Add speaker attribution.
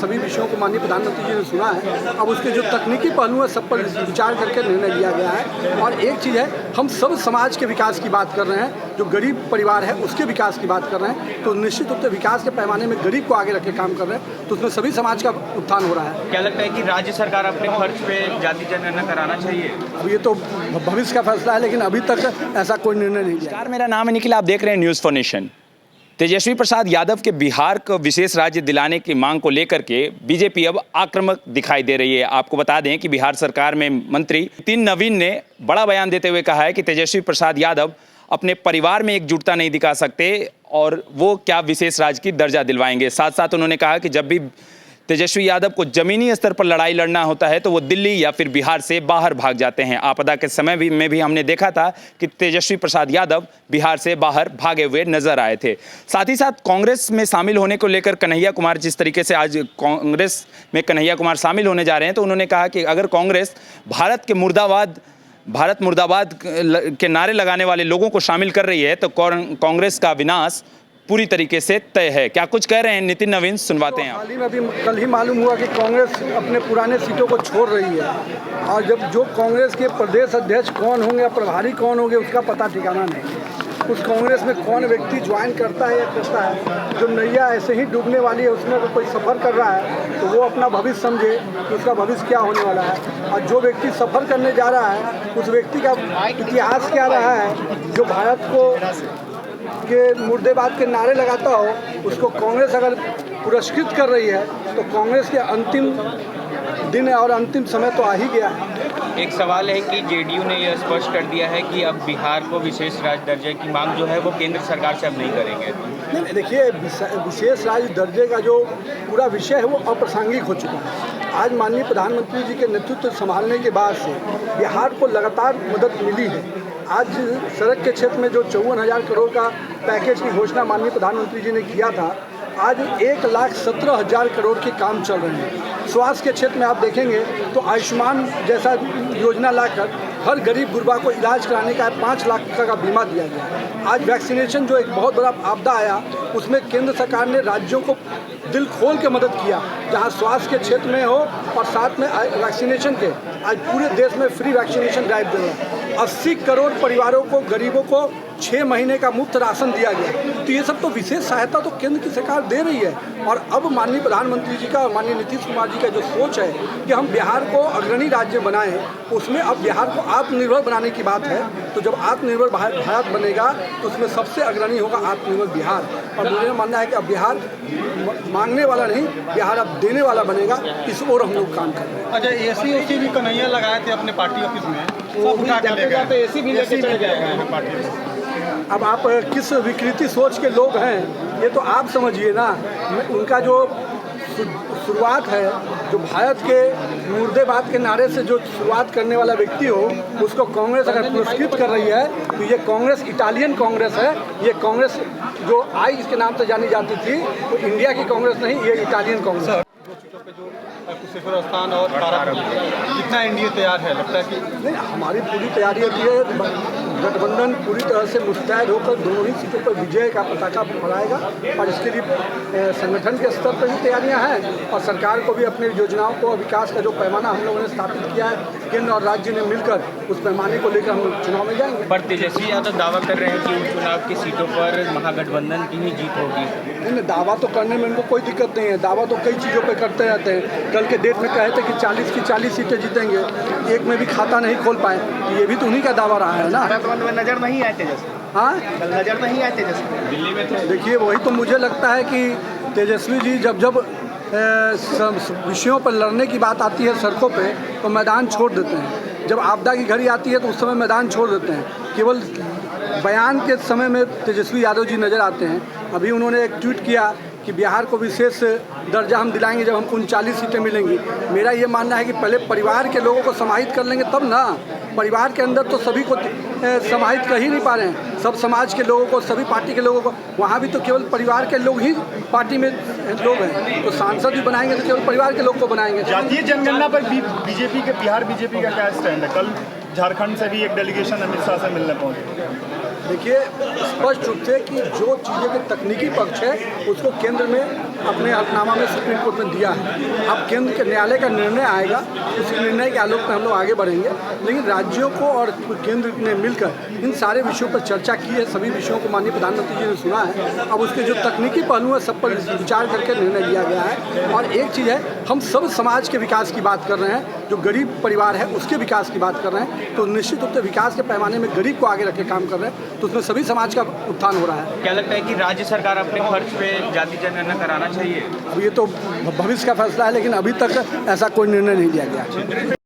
Speaker 1: सभी विषयों को माननीय प्रधानमंत्री जी ने सुना है। अब उसके जो तकनीकी पहलू हैं सब पर विचार करके निर्णय लिया गया है। और एक चीज़ है, हम सब समाज के विकास की बात कर रहे हैं, जो गरीब परिवार है उसके विकास की बात कर रहे हैं, तो निश्चित रूप से विकास के पैमाने में गरीब को आगे रख के काम कर रहे हैं, तो उसमें सभी समाज का उत्थान हो रहा है।
Speaker 2: क्या लगता है कि राज्य सरकार अपने खर्च पे जाति जनगणना कराना चाहिए?
Speaker 1: अब ये तो भविष्य का फैसला है, लेकिन अभी तक ऐसा कोई निर्णय नहीं लिया।
Speaker 3: मेरा नाम है निखिल, आप देख रहे हैं news for nation. Tejashwi Prasad Yadav के बिहार को विशेष राज्य दिलाने की मांग को लेकर के बीजेपी अब आक्रामक दिखाई दे रही है। आपको बता दें कि बिहार सरकार में मंत्री नितिन नवीन ने बड़ा बयान देते हुए कहा है कि तेजस्वी प्रसाद यादव अपने परिवार में एकजुटता नहीं दिखा सकते और वो क्या विशेष राज्य की दर्जा दिलवाएंगे। साथ साथ उन्होंने कहा कि जब भी तेजस्वी यादव को जमीनी स्तर पर लड़ाई लड़ना होता है तो वो दिल्ली या फिर बिहार से बाहर भाग जाते हैं। आपदा के समय में भी हमने देखा था कि तेजस्वी प्रसाद यादव बिहार से बाहर भागे हुए नजर आए थे। साथ ही साथ कांग्रेस में शामिल होने को लेकर कन्हैया कुमार, जिस तरीके से आज कांग्रेस में कन्हैया कुमार शामिल होने जा रहे हैं, तो उन्होंने कहा कि अगर कांग्रेस भारत मुर्दाबाद के नारे लगाने वाले लोगों को शामिल कर रही है तो कांग्रेस का विनाश पूरी तरीके से तय है। क्या कुछ कह रहे हैं नितिन नवीन, सुनवाते हैं।
Speaker 1: हाल ही में अभी कल ही मालूम हुआ कि कांग्रेस अपने पुराने सीटों को छोड़ रही है, और जब जो कांग्रेस के प्रदेश अध्यक्ष कौन होंगे या प्रभारी कौन होंगे उसका पता ठिकाना नहीं। उस कांग्रेस में कौन व्यक्ति ज्वाइन करता है या करता है, जो नैया ऐसे ही डूबने वाली है उसमें अगर कोई सफ़र कर रहा है तो वो अपना भविष्य समझे कि उसका भविष्य क्या होने वाला है। और जो व्यक्ति सफ़र करने जा रहा है उस व्यक्ति का इतिहास क्या रहा है, जो भारत को के मुर्देबाद के नारे लगाता हो, उसको कांग्रेस अगर पुरस्कृत कर रही है तो कांग्रेस के अंतिम दिन और अंतिम समय तो आ ही गया है।
Speaker 2: एक सवाल है कि जेडीयू ने यह स्पष्ट कर दिया है कि अब बिहार को विशेष राज्य दर्जे की मांग जो है वो केंद्र सरकार से अब नहीं करेंगे।
Speaker 1: नहीं, देखिए, विशेष राज्य दर्जे का जो पूरा विषय है वो अप्रासंगिक हो चुका है। आज माननीय प्रधानमंत्री जी के नेतृत्व संभालने के बाद से बिहार को लगातार मदद मिली है। आज सड़क के क्षेत्र में जो 54,000 करोड़ का पैकेज की घोषणा माननीय प्रधानमंत्री जी ने किया था, आज 1,17,000 करोड़ के काम चल रहे हैं। स्वास्थ्य के क्षेत्र में आप देखेंगे तो आयुष्मान जैसा योजना लाकर हर गरीब गुरबा को इलाज कराने का 5 लाख का बीमा दिया गया। आज वैक्सीनेशन जो एक बहुत बड़ा आपदा आया उसमें केंद्र सरकार ने राज्यों को दिल खोल के मदद किया, जहां स्वास्थ्य के क्षेत्र में हो और साथ में वैक्सीनेशन के आज पूरे देश में फ्री वैक्सीनेशन ड्राइव दे रहा है। 80 करोड़ परिवारों को, गरीबों को 6 महीने का मुफ्त राशन दिया गया। तो ये सब तो विशेष सहायता तो केंद्र की सरकार दे रही है। और अब माननीय प्रधानमंत्री जी का और माननीय नीतीश कुमार जी का जो सोच है कि हम बिहार को अग्रणी राज्य बनाएं, उसमें अब बिहार को आत्मनिर्भर बनाने की बात है। तो जब आत्मनिर्भर भारत बनेगा तो उसमें सबसे अग्रणी होगा आत्मनिर्भर बिहार। और मुझे मानना है कि अब बिहार मांगने वाला नहीं, बिहार अब देने वाला बनेगा। इस ओर हम लोग काम कर रहे हैं।
Speaker 4: अच्छा, एसी भी कन्हैया लगाए थे अपने पार्टी ऑफिस में, सब उठा के ले गए। एसी भी लेके चले गए पार्टी में।
Speaker 1: अब आप किस विकृति सोच के लोग हैं ये तो आप समझिए ना। उनका जो शुरुआत है, जो भारत के मुर्देबाद के नारे से जो शुरुआत करने वाला व्यक्ति हो, उसको कांग्रेस अगर पुरस्कृत कर रही है तो ये कांग्रेस इटालियन कांग्रेस है। ये कांग्रेस जो आई इसके नाम से जानी जाती थी, तो इंडिया की कांग्रेस नहीं, ये इटालियन कांग्रेस है।
Speaker 4: कुशेश्वर स्थान और कितना एनडीए तैयार है, लगता है कि
Speaker 1: नहीं, हमारी पूरी तैयारी होती है। गठबंधन पूरी तरह से मुस्तैद होकर दोनों ही सीटों पर विजय का पताका फहराएगा और इसके लिए संगठन के स्तर पर भी तैयारियां हैं और सरकार को भी अपनी योजनाओं को, विकास का जो पैमाना हम लोगों ने स्थापित किया है, केंद्र और राज्य ने मिलकर उस पैमाने को लेकर हम लोग चुनाव में जाएंगे।
Speaker 2: पर तेजस्वी यादव दावा कर रहे हैं कि उन चुनाव की सीटों पर महागठबंधन की ही जीत होगी।
Speaker 1: नहीं, दावा तो करने में उनको कोई दिक्कत नहीं है। दावा तो कई चीज़ों पर करते रहते हैं। कल के डेट में कहे थे कि 40 की 40 सीटें जीतेंगे, एक में भी खाता नहीं खोल पाए। ये भी तो उन्हीं का दावा रहा है ना।
Speaker 4: में नजर नहीं आए तेजस्वी,
Speaker 1: हाँ,
Speaker 4: कल नजर नहीं आए तेजस्वी दिल्ली में। तो
Speaker 1: देखिए, वही तो मुझे लगता है कि तेजस्वी जी जब विषयों पर लड़ने की बात आती है सड़कों पे तो मैदान छोड़ देते हैं। जब आपदा की घड़ी आती है तो उस समय मैदान छोड़ देते हैं। केवल बयान के समय में तेजस्वी यादव जी नज़र आते हैं। अभी उन्होंने एक ट्वीट किया कि बिहार को विशेष दर्जा हम दिलाएंगे जब हमको 39 सीटें मिलेंगी। मेरा ये मानना है कि पहले परिवार के लोगों को समाहित कर लेंगे तब ना। परिवार के अंदर तो सभी को समाहित कर ही नहीं पा रहे हैं, सब समाज के लोगों को, सभी पार्टी के लोगों को। वहाँ भी तो केवल परिवार के लोग ही पार्टी में लोग हैं, तो सांसद भी बनाएंगे तो केवल परिवार के लोग को बनाएंगे।
Speaker 4: जातीय जनगणना पर बीजेपी के, बिहार बीजेपी का क्या स्टैंड है? कल झारखंड से भी एक डेलीगेशन अमित शाह से मिलने पहुंचे।
Speaker 1: देखिए, स्पष्ट रूप से कि जो चीज़ें के तकनीकी पक्ष है उसको केंद्र में अपने हलफनामा में सुप्रीम कोर्ट में दिया है। अब केंद्र के न्यायालय का निर्णय आएगा, उस निर्णय के आलोक में हम लोग आगे बढ़ेंगे। लेकिन राज्यों को और केंद्र ने मिलकर इन सारे विषयों पर चर्चा की है, सभी विषयों को माननीय प्रधानमंत्री जी ने सुना है। अब उसके जो तकनीकी पहलू हैं सब पर विचार करके निर्णय लिया गया है। और एक चीज़ है, हम सब समाज के विकास की बात कर रहे हैं, जो गरीब परिवार है उसके विकास की बात कर रहे हैं, तो निश्चित रूप से विकास के पैमाने में गरीब को आगे रख के काम कर रहे हैं, तो उसमें सभी समाज का उत्थान हो रहा है।
Speaker 2: क्या लगता है कि राज्य सरकार अपने खर्च पे जाति जनगणना कराना चाहिए?
Speaker 1: अब ये तो भविष्य का फैसला है, लेकिन अभी तक ऐसा कोई निर्णय नहीं लिया गया।